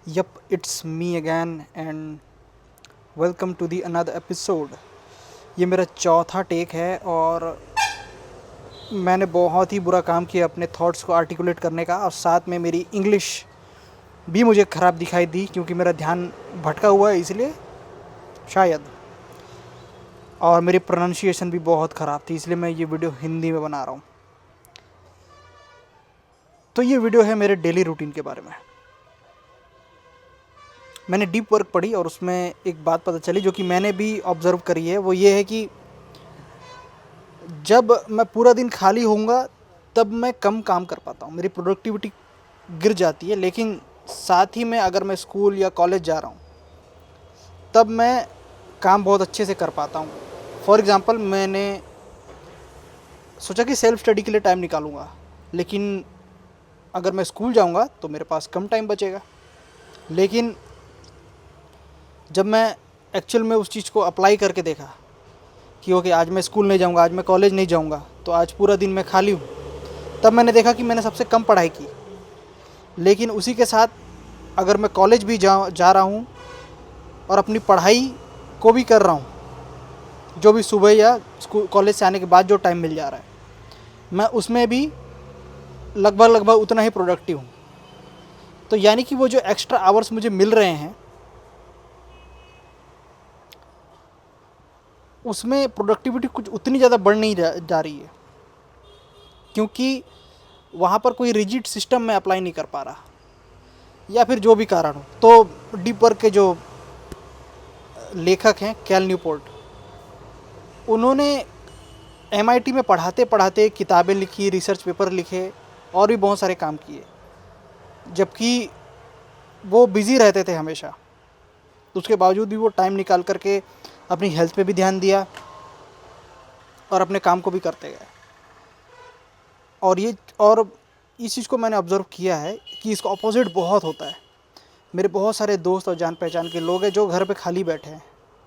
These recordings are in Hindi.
Yep, it's me again and welcome to the another episode। ये मेरा चौथा टेक है और मैंने बहुत ही बुरा काम किया अपने थॉट्स को आर्टिकुलेट करने का, और साथ में मेरी इंग्लिश भी मुझे ख़राब दिखाई दी क्योंकि मेरा ध्यान भटका हुआ है इसलिए शायद। और मेरी प्रोनाउंसिएशन भी बहुत ख़राब थी, इसलिए मैं ये वीडियो हिंदी में बना रहा हूँ। तो ये वीडियो है मेरे डेली रूटीन के बारे में। मैंने डीप वर्क पढ़ी और उसमें एक बात पता चली जो कि मैंने भी ऑब्ज़र्व करी है। वो ये है कि जब मैं पूरा दिन खाली होऊंगा तब मैं कम काम कर पाता हूँ, मेरी प्रोडक्टिविटी गिर जाती है। लेकिन साथ ही में अगर मैं स्कूल या कॉलेज जा रहा हूँ तब मैं काम बहुत अच्छे से कर पाता हूँ। फॉर एग्ज़ाम्पल, मैंने सोचा कि सेल्फ़ स्टडी के लिए टाइम निकालूंगा, लेकिन अगर मैं स्कूल जाऊंगा तो मेरे पास कम टाइम बचेगा। लेकिन जब मैं एक्चुअल में उस चीज़ को अप्लाई करके देखा कि ओके, आज मैं स्कूल नहीं जाऊंगा, आज मैं कॉलेज नहीं जाऊंगा, तो आज पूरा दिन मैं खाली हूँ, तब मैंने देखा कि मैंने सबसे कम पढ़ाई की। लेकिन उसी के साथ अगर मैं कॉलेज भी जा रहा हूँ और अपनी पढ़ाई को भी कर रहा हूँ, जो भी सुबह या स्कूल कॉलेज से आने के बाद जो टाइम मिल जा रहा है, मैं उसमें भी लगभग उतना ही प्रोडक्टिव हूँ। तो यानी कि वो जो एक्स्ट्रा आवर्स मुझे मिल रहे हैं उसमें प्रोडक्टिविटी कुछ उतनी ज़्यादा बढ़ नहीं जा रही है, क्योंकि वहाँ पर कोई रिजिड सिस्टम मैं अप्लाई नहीं कर पा रहा, या फिर जो भी कारण हो। तो डीप वर्क के जो लेखक हैं कैल न्यूपोर्ट, उन्होंने एमआईटी में पढ़ाते पढ़ाते किताबें लिखी, रिसर्च पेपर लिखे और भी बहुत सारे काम किए, जबकि वो बिज़ी रहते थे हमेशा। तो उसके बावजूद भी वो टाइम निकाल करके अपनी हेल्थ पे भी ध्यान दिया और अपने काम को भी करते गए। और इस चीज़ को मैंने ऑब्ज़र्व किया है कि इसका अपोजिट बहुत होता है। मेरे बहुत सारे दोस्त और जान पहचान के लोग हैं जो घर पे खाली बैठे हैं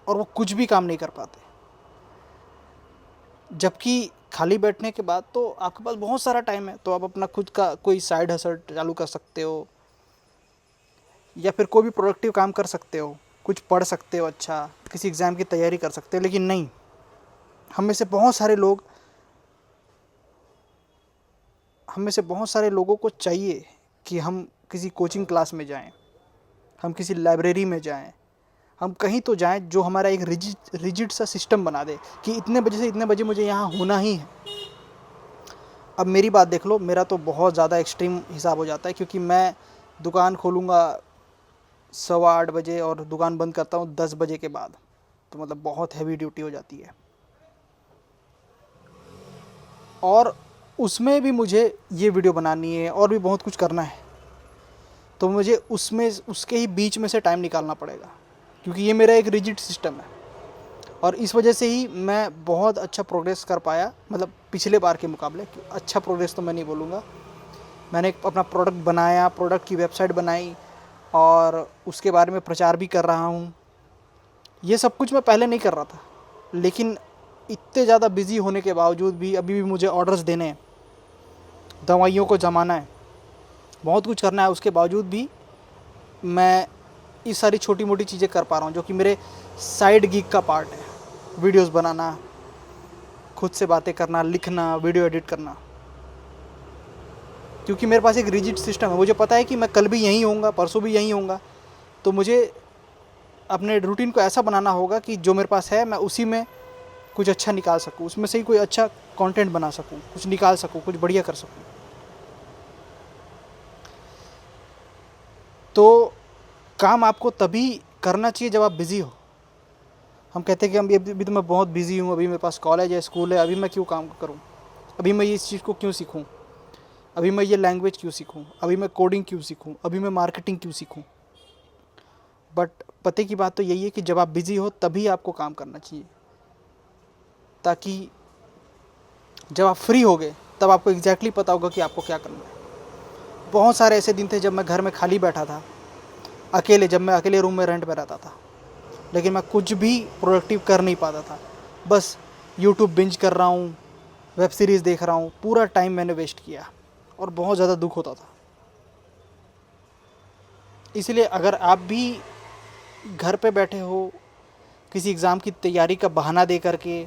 और वो कुछ भी काम नहीं कर पाते, जबकि खाली बैठने के बाद तो आपके पास बहुत सारा टाइम है, तो आप अपना खुद का कोई साइड हसल चालू कर सकते हो या फिर कोई भी प्रोडक्टिव काम कर सकते हो, कुछ पढ़ सकते हो, अच्छा किसी एग्ज़ाम की तैयारी कर सकते हो। लेकिन नहीं, हम में से बहुत सारे लोगों को चाहिए कि हम किसी कोचिंग क्लास में जाएं, हम किसी लाइब्रेरी में जाएं, हम कहीं तो जाएं जो हमारा एक रिजिड सा सिस्टम बना दे कि इतने बजे से इतने बजे मुझे यहाँ होना ही है। अब मेरी बात देख लो, मेरा तो बहुत ज़्यादा एक्सट्रीम हिसाब हो जाता है, क्योंकि मैं दुकान खोलूँगा 8:15 बजे और दुकान बंद करता हूँ 10 बजे के बाद, तो मतलब बहुत हैवी ड्यूटी हो जाती है। और उसमें भी मुझे ये वीडियो बनानी है और भी बहुत कुछ करना है, तो मुझे उसमें उसके ही बीच में से टाइम निकालना पड़ेगा, क्योंकि ये मेरा एक रिजिड सिस्टम है। और इस वजह से ही मैं बहुत अच्छा प्रोग्रेस कर पाया, मतलब पिछले बार के मुकाबले। अच्छा प्रोग्रेस तो मैं नहीं बोलूँगा, मैंने एक अपना प्रोडक्ट बनाया, प्रोडक्ट की वेबसाइट बनाई और उसके बारे में प्रचार भी कर रहा हूँ। ये सब कुछ मैं पहले नहीं कर रहा था, लेकिन इतने ज़्यादा बिज़ी होने के बावजूद भी अभी भी मुझे ऑर्डर्स देने हैं, दवाइयों को जमाना है, बहुत कुछ करना है। उसके बावजूद भी मैं ये सारी छोटी मोटी चीज़ें कर पा रहा हूँ, जो कि मेरे साइड गिग का पार्ट है। वीडियोस बनाना, खुद से बातें करना, लिखना, वीडियो एडिट करना, क्योंकि मेरे पास एक रिजिड सिस्टम है। मुझे पता है कि मैं कल भी यहीं होऊंगा, परसों भी यहीं होऊंगा, तो मुझे अपने रूटीन को ऐसा बनाना होगा कि जो मेरे पास है मैं उसी में कुछ अच्छा निकाल सकूँ, उसमें से ही कोई अच्छा कंटेंट बना सकूँ, कुछ निकाल सकूँ, कुछ बढ़िया कर सकूँ। तो काम आपको तभी करना चाहिए जब आप बिज़ी हो। हम कहते हैं कि हम अभी तो मैं बहुत बिज़ी हूँ, अभी मेरे पास कॉलेज है, स्कूल है, अभी मैं क्यों काम करूँ, अभी मैं इस चीज़ को क्यों सीखूँ, अभी मैं ये लैंग्वेज क्यों सीखूँ, अभी मैं कोडिंग क्यों सीखूँ, अभी मैं मार्केटिंग क्यों सीखूँ। बट पते की बात तो यही है कि जब आप बिज़ी हो तभी आपको काम करना चाहिए, ताकि जब आप फ्री होगे तब आपको एग्जैक्टली पता होगा कि आपको क्या करना है। बहुत सारे ऐसे दिन थे जब मैं घर में खाली बैठा था, अकेले, जब मैं अकेले रूम में रेंट पे रहता था, लेकिन मैं कुछ भी प्रोडक्टिव कर नहीं पाता था। बस यूट्यूब बिंज कर रहा हूँ, वेब सीरीज़ देख रहा हूँ, पूरा टाइम मैंने वेस्ट किया और बहुत ज़्यादा दुख होता था। इसलिए अगर आप भी घर पे बैठे हो किसी एग्ज़ाम की तैयारी का बहाना दे करके,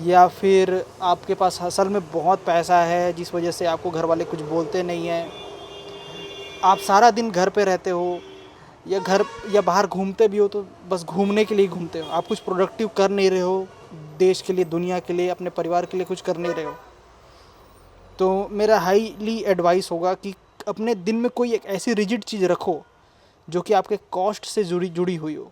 या फिर आपके पास असल में बहुत पैसा है जिस वजह से आपको घर वाले कुछ बोलते नहीं हैं, आप सारा दिन घर पे रहते हो, या घर या बाहर घूमते भी हो तो बस घूमने के लिए ही घूमते हो, आप कुछ प्रोडक्टिव कर नहीं रहे हो, देश के लिए, दुनिया के लिए, अपने परिवार के लिए कुछ कर नहीं रहे हो, तो मेरा हाईली एडवाइस होगा कि अपने दिन में कोई एक ऐसी रिजिड चीज़ रखो जो कि आपके कॉस्ट से जुड़ी जुड़ी हुई हो।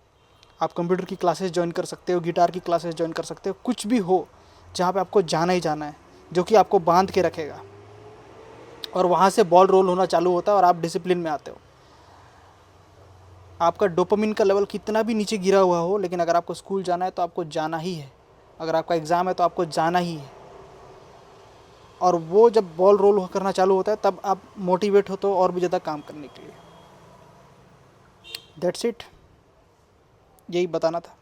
आप कंप्यूटर की क्लासेस ज्वाइन कर सकते हो, गिटार की क्लासेस ज्वाइन कर सकते हो, कुछ भी हो जहाँ पे आपको जाना ही जाना है, जो कि आपको बांध के रखेगा, और वहाँ से बॉल रोल होना चालू होता है और आप डिसिप्लिन में आते हो। आपका डोपामिन का लेवल कितना भी नीचे गिरा हुआ हो, लेकिन अगर आपको स्कूल जाना है तो आपको जाना ही है, अगर आपका एग्ज़ाम है तो आपको जाना ही है। और वो जब बॉल रोल करना चालू होता है तब आप मोटिवेट होते हो और भी ज़्यादा काम करने के लिए। दैट्स इट, यही बताना था।